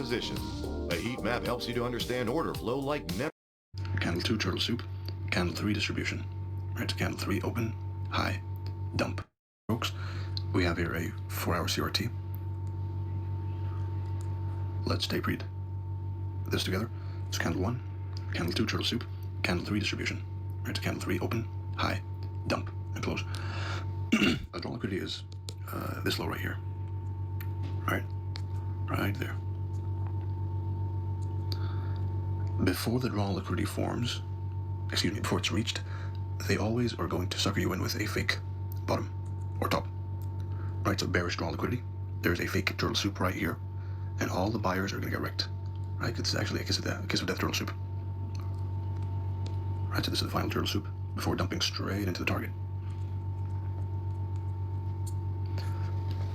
position. A heat map helps you to understand order flow like never. Candle 2, turtle soup. Candle 3, distribution. Right, so candle 3, open, high, dump. Folks, we have here a 4-hour CRT. Let's tape read this together. So candle 1, candle 2, turtle soup. Candle 3, distribution. Right, so candle 3, open, high, dump, and close. The draw liquidity is this low right here. Right there. Before the draw liquidity forms, before it's reached, they always are going to sucker you in with a fake bottom or top. Right, so bearish draw liquidity. There's a fake turtle soup right here, and all the buyers are going to get wrecked. Right, it's actually a kiss of death turtle soup. Right, so this is the final turtle soup before dumping straight into the target.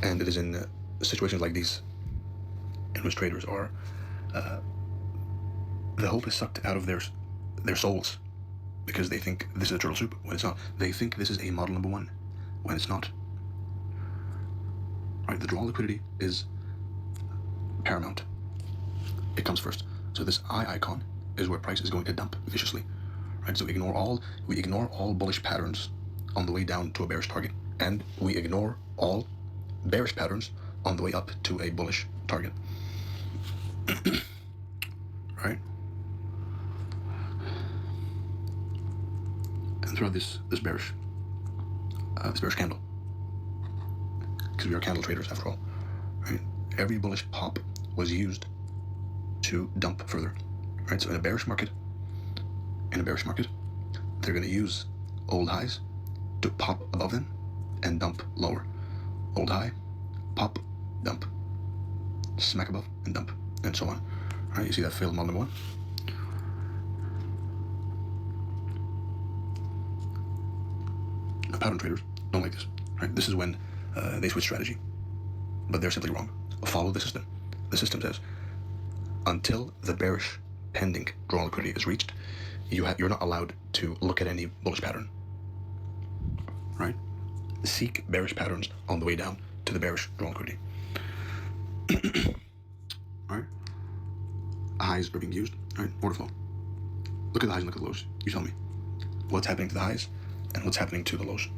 And it is in situations like these in which traders are, the hope is sucked out of their souls because they think this is a turtle soup when it's not. They think this is a model number 1 when it's not. Right, the draw liquidity is paramount. It comes first. So this eye icon is where price is going to dump viciously. Right, so we ignore all bullish patterns on the way down to a bearish target, and we ignore all bearish patterns on the way up to a bullish target. Right? And throughout this bearish candle, because we are candle traders after all, right? Every bullish pop was used to dump further. Right? So in a bearish market, they're going to use old highs to pop above them and dump lower. Old high, pop, dump, smack above, and dump, and so on. All right, you see that failed model number 1? Pattern traders don't like this. Right? This is when they switch strategy, but they're simply wrong. Follow the system. The system says until the bearish pending draw liquidity is reached, you're not allowed to look at any bullish pattern. Right? Seek bearish patterns on the way down to the bearish draw liquidity. Alright? Highs are being used. Alright? Order flow. Look at the highs and look at the lows. You tell me what's happening to the highs and what's happening to the lows.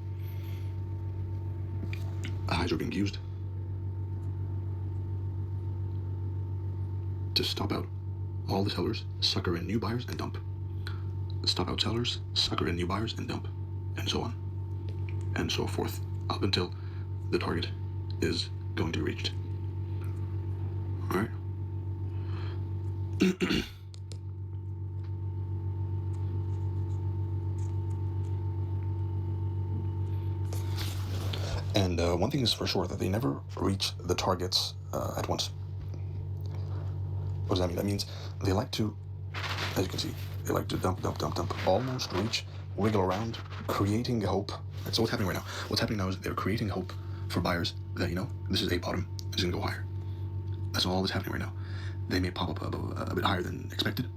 The highs are being used to stop out all the sellers, sucker in new buyers, and dump. Stop out sellers, sucker in new buyers, and dump. And so on. And so forth, up until the target is going to be reached. All right. And one thing is for sure, that they never reach the targets at once. What does that mean? That means they like to, as you can see, they like to dump, almost reach, wiggle around, creating hope. So what's happening right now? What's happening now is they're creating hope for buyers that, this is a bottom, it's going to go higher. That's all that's happening right now. They may pop up a bit higher than expected,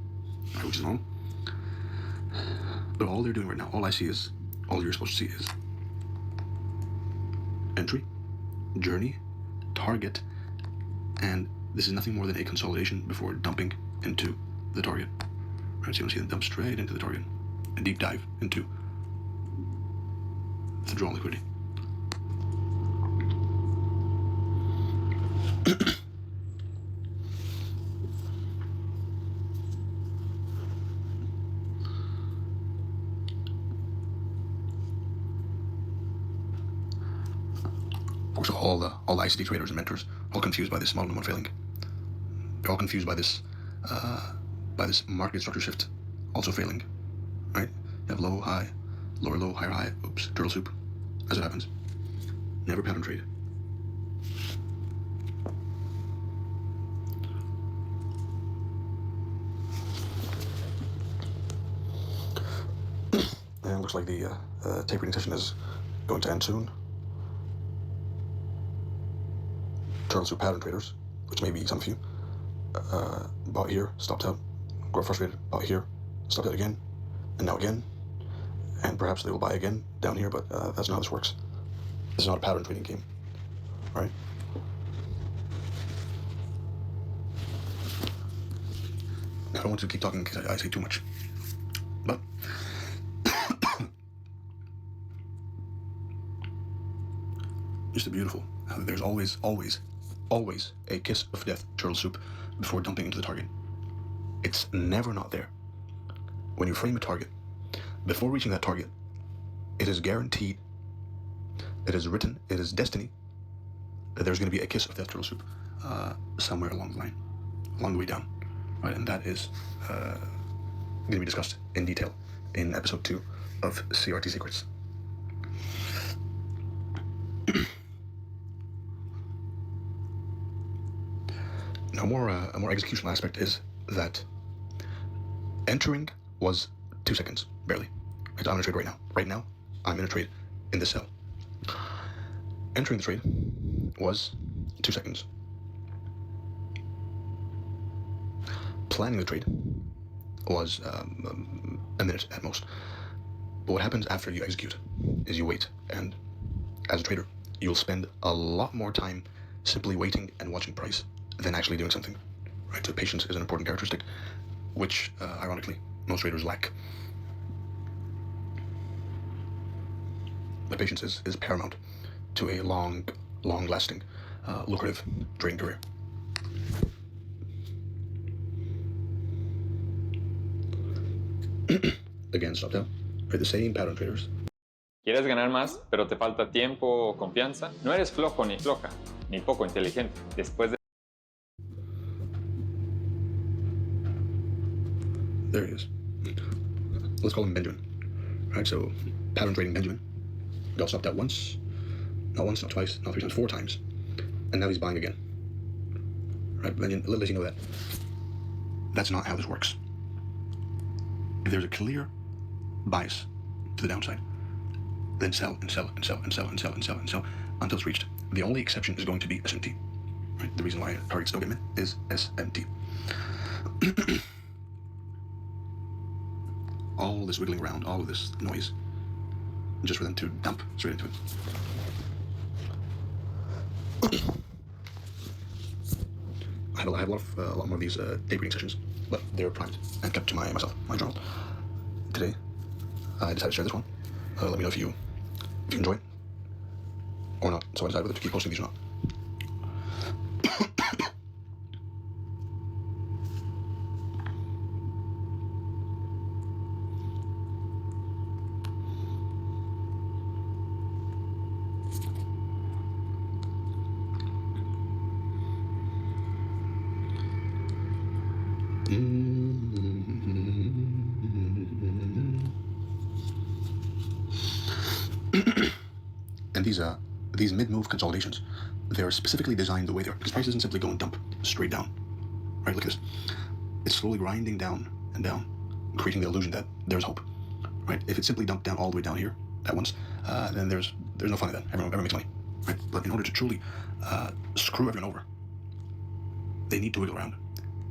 which is normal. But all they're doing right now, all you're supposed to see is entry, journey, target, and this is nothing more than a consolidation before dumping into the target. Right, so you want to see them dump straight into the target, a deep dive into the draw liquidity. Of course, all the ICT traders and mentors are all confused by this model number 1 failing. They're all confused by this market structure shift also failing. Right? You have low, high, lower, low, higher, high. Oops, turtle soup. As it happens. Never pattern trade. And it looks like the tape reading session is going to end soon. Turtle soup pattern traders, which may be some of you, bought here, stopped out, got frustrated, bought here, stopped out again, and now again, and perhaps they will buy again down here, but that's not how this works. This is not a pattern trading game, right? I don't want to keep talking because I say too much. But just a beautiful. There's always a kiss of death turtle soup before dumping into the target. It's never not there. When you frame a target, before reaching that target, it is guaranteed, it is written, it is destiny, that there's going to be a kiss of death turtle soup somewhere along the line, along the way down, right? And that is going to be discussed in detail in episode 2 of CRT Secrets. Now, a more executional aspect is that entering was 2 seconds, barely. I'm in a trade right now. Right now, I'm in a trade in this cell. Entering the trade was 2 seconds. Planning the trade was a minute at most. But what happens after you execute is you wait. And as a trader, you'll spend a lot more time simply waiting and watching price than actually doing something, right? So patience is an important characteristic, which, ironically, most traders lack. But patience is paramount to a long-lasting, lucrative trading career. Again, stop down. Right, the same pattern, traders. ¿Quieres ganar más, pero te falta tiempo o confianza? No eres flojo ni floja, ni poco inteligente. Después de... There he is. Let's call him Benjamin. Right, so pattern trading Benjamin. Got stopped out once, not twice, not 3 times, 4 times. And now he's buying again. Right, Benjamin, little does he know that. That's not how this works. If there's a clear bias to the downside, then sell and sell and sell and sell and sell and sell and sell until it's reached. The only exception is going to be SMT. Right? The reason why targets don't get met is SMT. All this wiggling around, all of this noise, just for them to dump straight into it. I have a lot more of these day reading sessions, but they're private and kept to my journal. Today, I decided to share this one. Let me know if you enjoy it or not, so I decide whether to keep posting these or not. And these mid-move consolidations, they're specifically designed the way they are, because price doesn't simply go and dump straight down. Right, look at this. It's slowly grinding down and down, creating the illusion that there's hope. Right? If it simply dumped down all the way down here at once, then there's no fun in that. Everyone makes money. Right? But in order to truly screw everyone over, they need to wiggle around.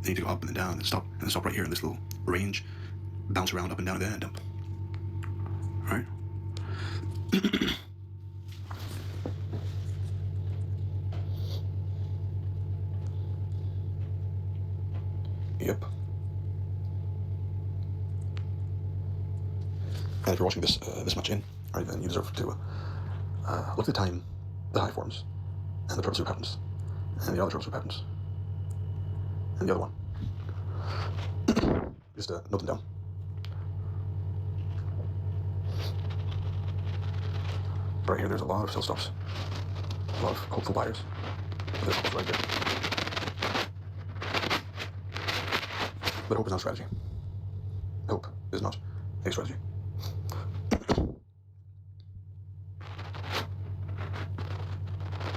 They need to go up and then down and then stop right here in this little range, bounce around up and down and then and dump. All right? Yep. And if you're watching this much in, right, then you deserve to look at the time, the high forms, and the turtle soup patterns, and the other turtle soup patterns, and the other one. Just note them down. Right here, there's a lot of sell stops, a lot of hopeful buyers. There's hope right there. But hope is not a strategy. Hope is not a strategy.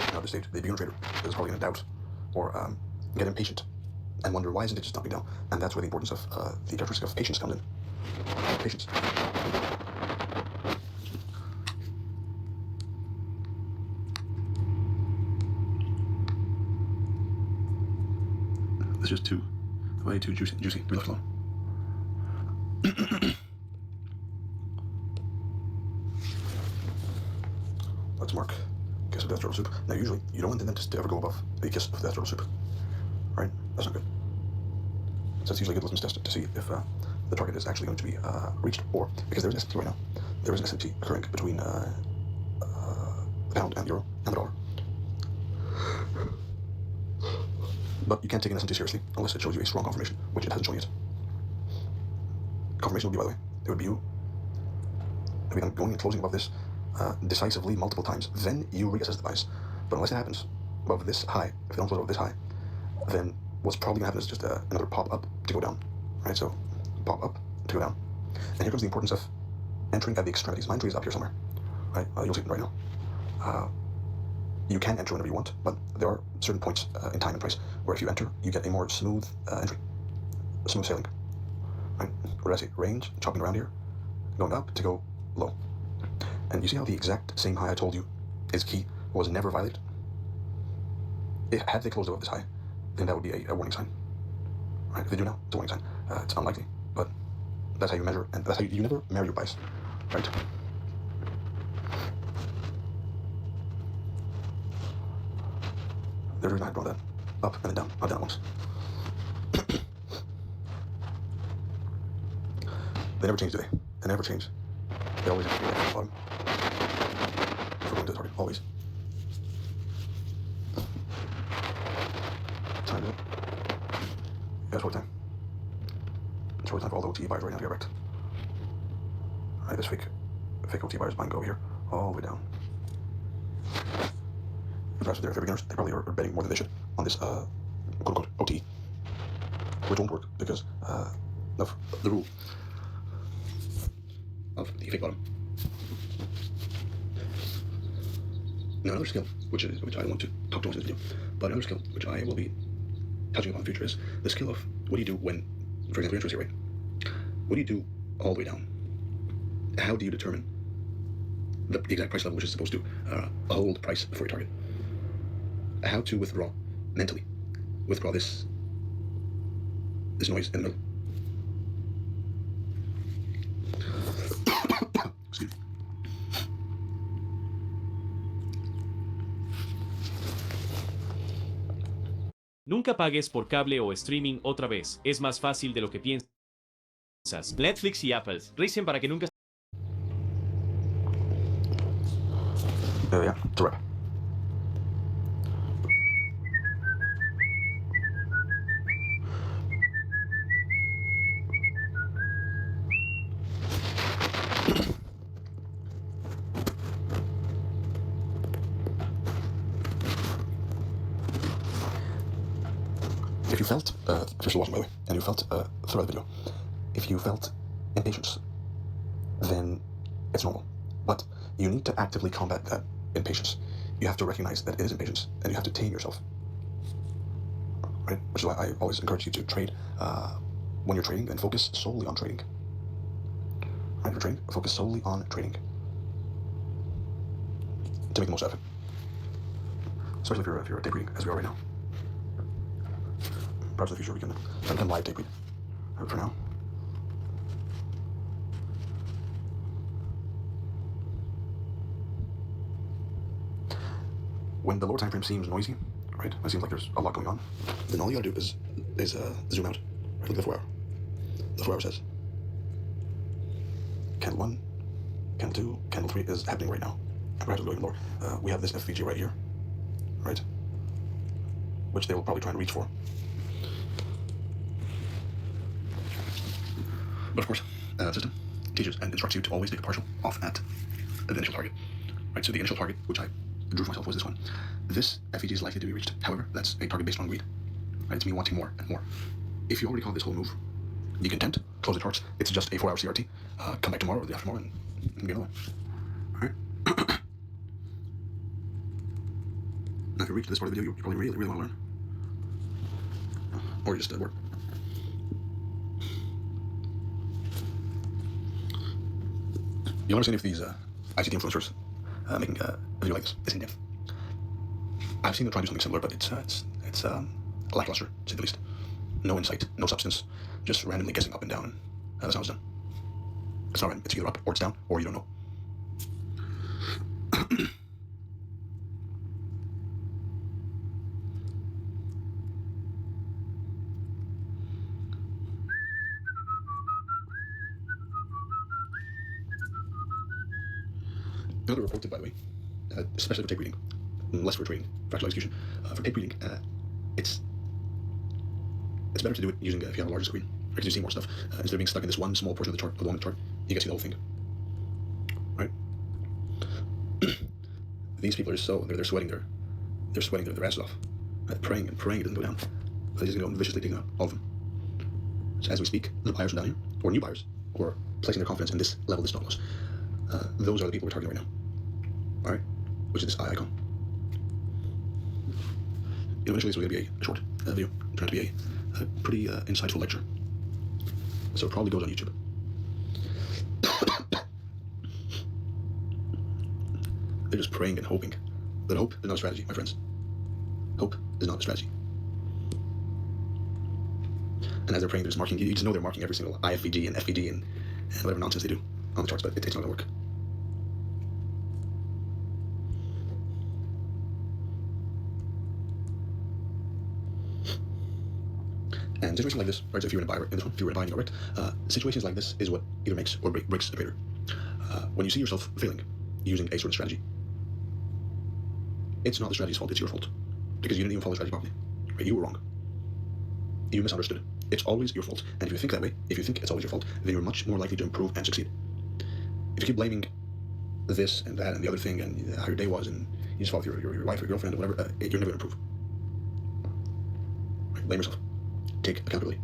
Now at this stage, the beginner trader is probably going to doubt or get impatient and wonder, why isn't it just dumping down? And that's where the importance of the characteristic of patience comes in. Patience. It's just way too juicy to be left alone. Let's mark kiss of death turtle soup. Now usually you don't want the dentist to ever go above the kiss of death turtle soup. Right? That's not good. that's usually a good litmus test to see if the target is actually going to be reached, or because there is an SMT right now, there is an SMT occurring between the pound and the euro and the dollar. But you can't take an SMT seriously unless it shows you a strong confirmation, which it hasn't shown yet. Confirmation would be, by the way, it would be you going and closing above this decisively multiple times. Then you reassess the bias. But unless it happens above this high, if they don't close above this high, then what's probably going to happen is just another pop up to go down. Right? So pop up to go down. And here comes the importance of entering at the extremities. My entry is up here somewhere. Right? You'll see it right now. You can enter whenever you want, but there are certain points in time and price where if you enter, you get a more smooth entry, smooth sailing. Right? What did I say? Range, chopping around here, going up to go low. And you see how the exact same high I told you is key was never violated? Had they closed above this high, then that would be a warning sign. Right? If they do now, it's a warning sign. It's unlikely, but that's how you measure, and that's how you never measure your bias. Right? There's a reason I draw that. Up and then down, not down once. They never change, do they? They never change. They always have to be at the bottom. For going to the target, always. Time is up. Yeah, it's time. It's time for all the OT buyers right now to get wrecked. Alright, this fake OT buyers buying go over here, all the way down. Perhaps if they're beginners, they probably are betting more than they should on this quote-unquote OT, which won't work because of the rule of the fake bottom. Now another skill, which I don't want to talk too much in this video, but another skill which I will be touching upon in the future is the skill of what do you do when, for example, your interest here, right? What do you do all the way down? How do you determine the exact price level which is supposed to hold price for your target? How to withdraw mentally, withdraw this noise in the middle. Excuse me. Nunca pagues por cable o streaming otra vez. Es más fácil de lo que piensas. Netflix y Apple risen para que nunca. Yeah, it's a wrap. If you felt, if you're still watching by the way, and you felt throughout the video, if you felt impatience, then it's normal. But you need to actively combat that impatience. You have to recognize that it is impatience, and you have to tame yourself. Right? Which is why I always encourage you to trade when you're trading, and focus solely on trading. Right? If you're trading, focus solely on trading to make the most out of it. Especially if you're tape reading, as we are right now. Perhaps in the future we can live tape read. But for now, when the lower time frame seems noisy, right? It seems like there's a lot going on. Then all you gotta do is zoom out. Right? Look at the 4 hour. The 4 hour says candle 1, candle 2, candle 3 is happening right now. And perhaps we'll go even lower. We have this FVG right here, right? Which they will probably try and reach for. But of course, the system teaches and instructs you to always take a partial off at the initial target. Right, so the initial target, which I drew for myself, was this one. This FEG is likely to be reached. However, that's a target based on greed. Right, it's me wanting more and more. If you already call this whole move be content, close the charts, it's just a 4 hour CRT. Come back tomorrow or the day after tomorrow and get another one. Alright? Now if you reach this part of the video, you probably really want to learn. Or just work. You'll understand if these ICT influencers making a video like this is in depth. I've seen them try to do something similar, but it's lackluster, to say the least. No insight, no substance, just randomly guessing up and down. That's how it's done. It's not random. It's either up or it's down, or you don't know. Another report tip, by the way, especially for tape reading, less for trading, fractional execution. For tape reading, it's better to do it using if you have a larger screen, because you see more stuff. Instead of being stuck in this one small portion of the chart, of the chart, you can see the whole thing. Right? These people are they're sweating their asses off, praying it doesn't go down. But he's going to go viciously taking out all of them. So as we speak, the buyers from down here, or new buyers, who are placing their confidence in this level, this stop loss, those are the people we're targeting right now. All right, which is this eye icon. Eventually, this was going to be a short video. It turned out to be a pretty insightful lecture. So it probably goes on YouTube. They're just praying and hoping. But hope is not a strategy, my friends. Hope is not a strategy. And as they're praying, they're just marking. You just know they're marking every single IFVG and FVG and whatever nonsense they do on the charts, but it's not going to work. And situations like this, right? So if you were in a buy in this one, if you were in a buy and you got wrecked, situations like this is what either makes or breaks a trader. When you see yourself failing using a certain strategy, it's not the strategy's fault, it's your fault. Because you didn't even follow the strategy properly. Right? You were wrong. You misunderstood. It's always your fault. And if you think that way, if you think it's always your fault, then you're much more likely to improve and succeed. If you keep blaming this and that and the other thing and how your day was and you just follow your wife or your girlfriend or whatever, you're never going to improve. Right? Blame yourself. Take accountability.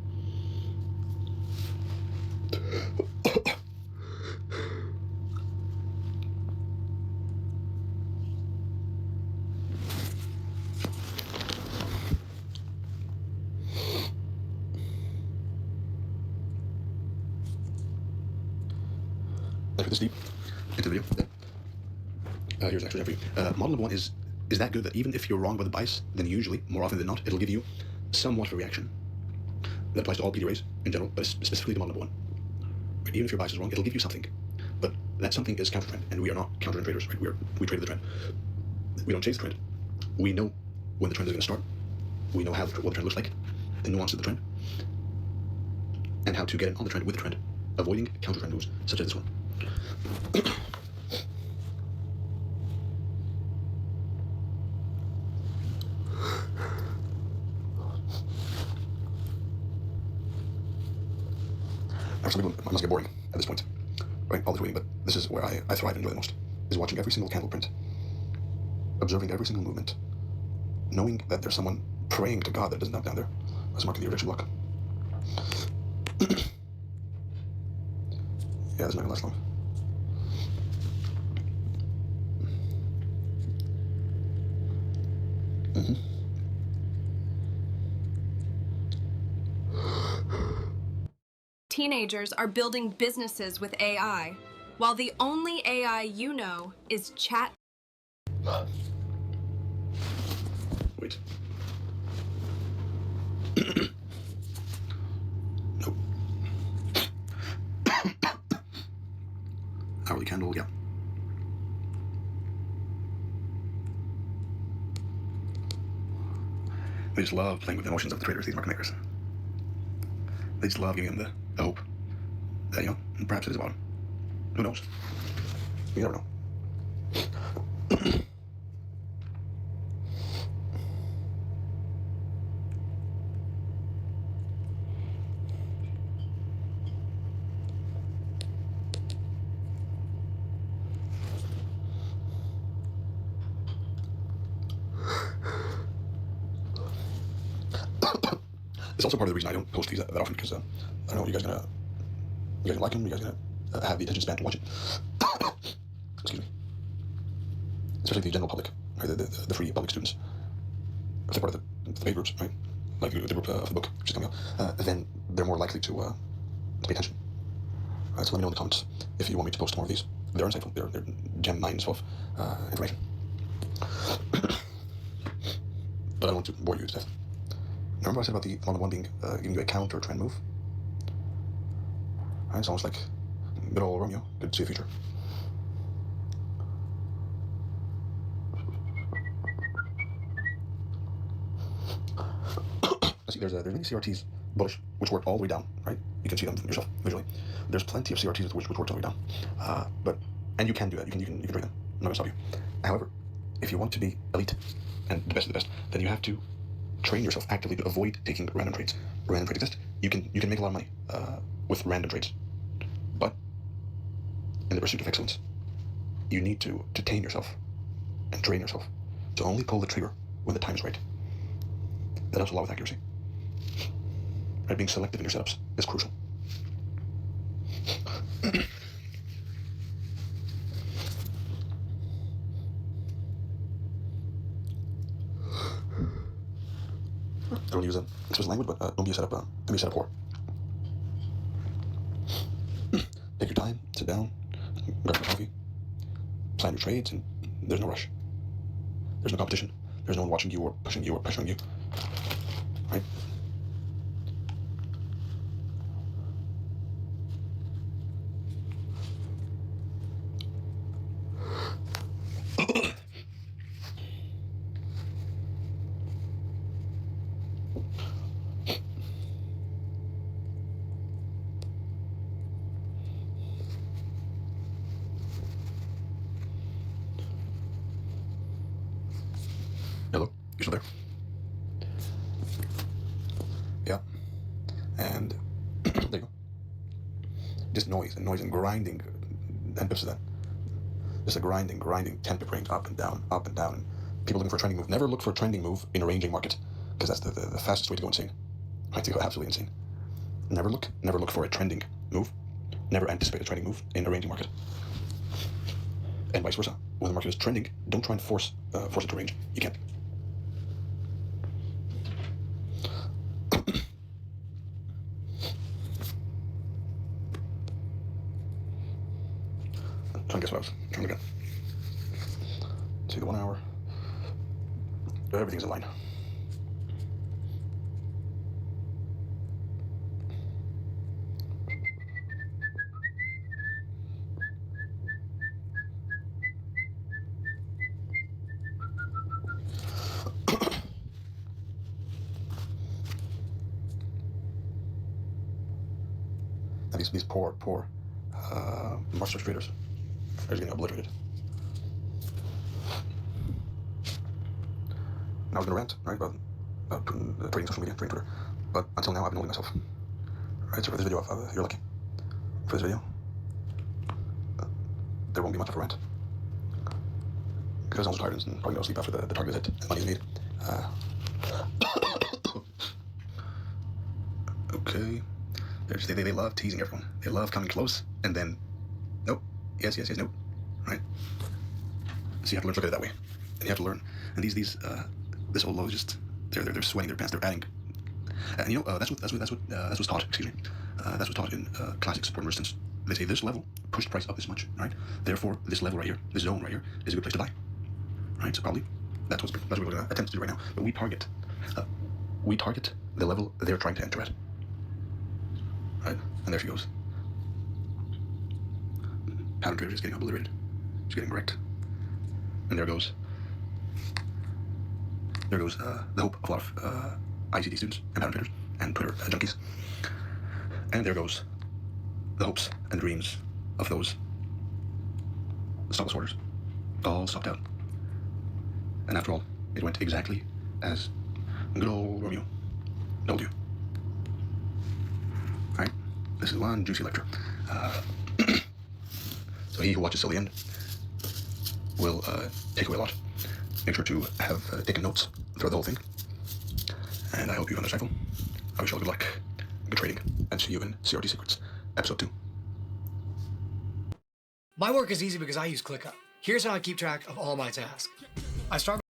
If you're this deep into the video, here's actually for you. Model number one is that good that even if you're wrong by the bias, then usually, more often than not, it'll give you somewhat of a reaction. That applies to all PDRAs in general, but specifically to model number one. Right? Even if your bias is wrong, it'll give you something. But that something is counter trend, and we are not counter trend traders, right? We trade the trend. We don't chase the trend. We know when the trend is going to start. We know what the trend looks like, the nuance of the trend, and how to get in on the trend with the trend, avoiding counter trend moves such as this one. For some people, it must get boring at this point, right? All this waiting, but this is where I thrive and enjoy the most, is watching every single candle print, observing every single movement, knowing that there's someone praying to God that it doesn't dump down there. That's marking the rejection block. Yeah, this is not going to last long. Teenagers are building businesses with AI, while the only AI you know is chat. Wait. Nope. Hourly candle, yeah. They just love playing with the emotions of the traders, these market makers. They just love giving them the hope that, you know, perhaps it is a bottom. Who knows? You never know. It's also part of the reason I don't post these that often, because I don't know, you guys gonna like them? You guys gonna have the attention span to watch it? Excuse me. Especially the general public, right? The free public students. If they're part of the paid groups, right? Like the group of the book, which is coming out, then they're more likely to pay attention. So let me know in the comments if you want me to post more of these. They're insightful. They're gem mines of information. But I don't want to bore you to death. Remember what I said about the model one being giving you a counter trend move? Right, it's almost like good old Romeo. Good to see the future. See, there's many CRTs bullish which work all the way down, right? You can see them yourself visually. There's plenty of CRTs which work all the way down, and you can do that. You can trade them. I'm not gonna stop you. However, if you want to be elite and the best of the best, then you have to train yourself actively to avoid taking random trades. Random trades exist. You can make a lot of money with random trades, but in the pursuit of excellence, you need to tame yourself and train yourself to only pull the trigger when the time is right. That helps a lot with accuracy. Right, being selective in your setups is crucial. I don't use an explicit language, but don't be a setup whore. Take your time, sit down, grab some coffee, plan your trades, and there's no rush. There's no competition. There's no one watching you or pushing you or pressuring you. Right? Hello? You still there? Yeah. And there you go. Just noise and grinding and bits of that. Just a grinding tempo range up and down. And people looking for a trending move. Never look for a trending move in a ranging market, because that's the fastest way to go insane. Right, to go absolutely insane. Never look for a trending move. Never anticipate a trending move in a ranging market. And vice versa. When the market is trending, don't try and force it to range. You can't. I'm trying to guess what I was trying to get. See the 1 hour. Everything's in line. And these poor master traders are just getting obliterated. And I was gonna rant, right, about trading social media, trading Twitter, but until now I've been holding myself. Right, so for this video, you're lucky. For this video, there won't be much of a rant, because I'm so tired and probably no sleep after the target is hit and money is made. Okay. They love teasing everyone. They love coming close and then, nope, yes, nope, right? So you have to learn to look at it that way, and you have to learn. And this old low is just they're sweating their pants. They're adding, and you know that's what's taught. Excuse me, that's what's taught in classic support and resistance. They say this level pushed price up this much, right? Therefore, this level right here, this zone right here, is a good place to buy, right? So probably that's what we're going to attempt to do right now. But we target the level they're trying to enter at. Right? And there she goes. Pattern trader is getting obliterated. She's getting wrecked. And there goes the hope of a lot of ICT students and pattern traders and Twitter junkies. And there goes the hopes and dreams of those stop loss orders, all stopped out. And after all, it went exactly as good old Romeo told you. Right? This is one juicy lecture. So he who watches till the end will take away a lot. Make sure to have taken notes throughout the whole thing. And I hope you found this insightful. I wish you all good luck, good trading, and see you in CRT Secrets, Episode 2. My work is easy because I use ClickUp. Here's how I keep track of all my tasks. I start